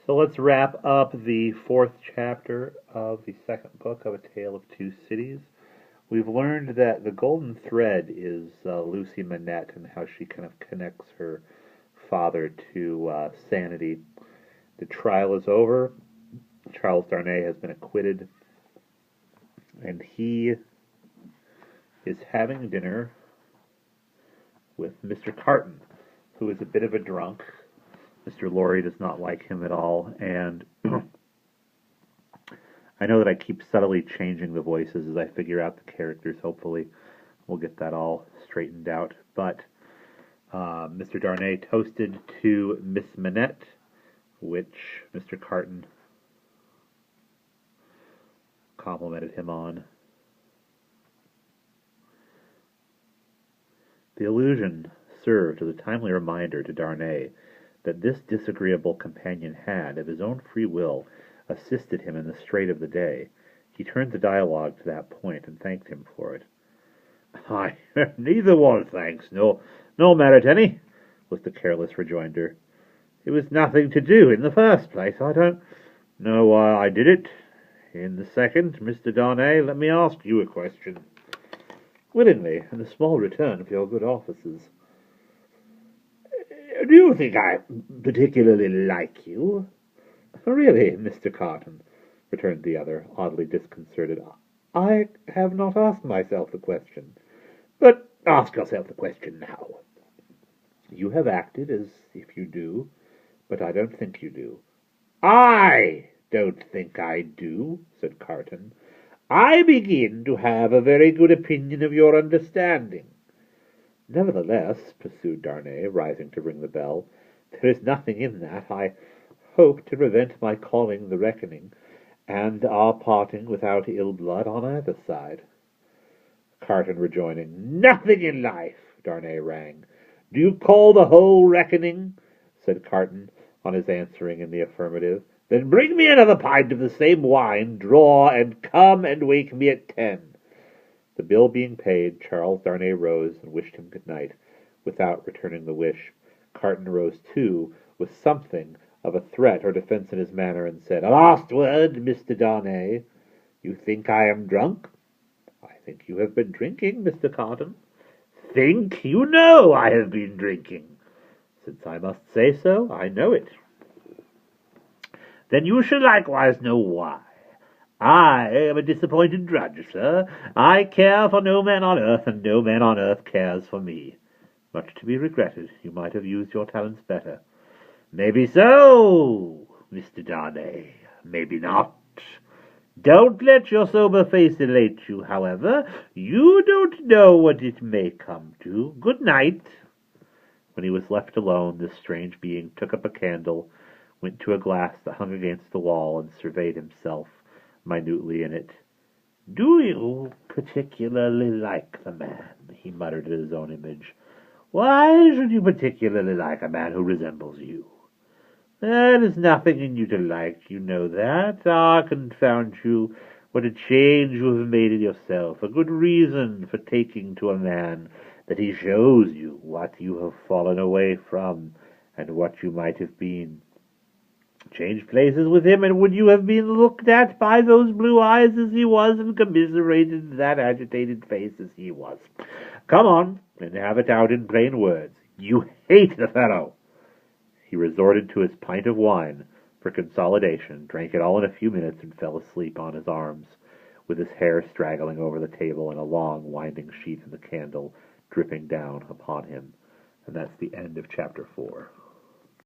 So let's wrap up the fourth chapter of the second book of A Tale of Two Cities. We've learned that the golden thread is Lucy Manette and how she kind of connects her father to sanity. The trial is over. Charles Darnay has been acquitted, and he is having dinner with Mr. Carton, who is a bit of a drunk. Mr. Lorry does not like him at all, and I know that I keep subtly changing the voices as I figure out the characters. Hopefully we'll get that all straightened out. But Mr. Darnay toasted to Miss Manette, which Mr. Carton complimented him on. The allusion served as a timely reminder to Darnay that this disagreeable companion had, of his own free will, assisted him in the strait of the day. He turned the dialogue to that point and thanked him for it. "Aye, neither one thanks, no merit any," was the careless rejoinder. "It was nothing to do in the first place. I don't know why I did it. In the second, Mr. Darnay, let me ask you a question." "Willingly, and a small return for your good offices." "Do you think I particularly like you?" "Really, Mr. Carton," returned the other, oddly disconcerted, "I have not asked myself the question." "But ask yourself the question now." "You have acted as if you do, but I don't think you do." "I don't think I do," said Carton. "I begin to have a very good opinion of your understanding." "Nevertheless," pursued Darnay, rising to ring the bell, "there is nothing in that. I hope to prevent my calling the reckoning, and our parting without ill blood on either side." Carton rejoining, "Nothing in life!" Darnay rang. "Do you call the whole reckoning?" said Carton, on his answering in the affirmative. "Then bring me another pint of the same wine, draw, and come and wake me at 10. The bill being paid, Charles Darnay rose and wished him good night. Without returning the wish, Carton rose too, with something of a threat or defense in his manner, and said, "A last word, Mr. Darnay. You think I am drunk?" "I think you have been drinking, Mr. Carton." "Think? You know I have been drinking." "Since I must say so, I know it." "Then you should likewise know why. I am a disappointed drudge, sir. I care for no man on earth, and no man on earth cares for me. Much to be regretted. You might have used your talents better." "Maybe so, Mr. Darnay. Maybe not. Don't let your sober face elate you, however. You don't know what it may come to. Good night." When he was left alone, this strange being took up a candle, went to a glass that hung against the wall, and surveyed himself minutely in it. "Do you particularly like the man?" he muttered at his own image. "Why should you particularly like a man who resembles you? There is nothing in you to like, you know that. Ah, confound you, what a change you have made in yourself, a good reason for taking to a man, that he shows you what you have fallen away from, and what you might have been. Change places with him, and would you have been looked at by those blue eyes as he was, and commiserated that agitated face as he was? Come on, and have it out in plain words. You hate the fellow." He resorted to his pint of wine for consolidation, drank it all in a few minutes, and fell asleep on his arms, with his hair straggling over the table and a long winding sheet in the candle dripping down upon him. And that's the end of chapter 4.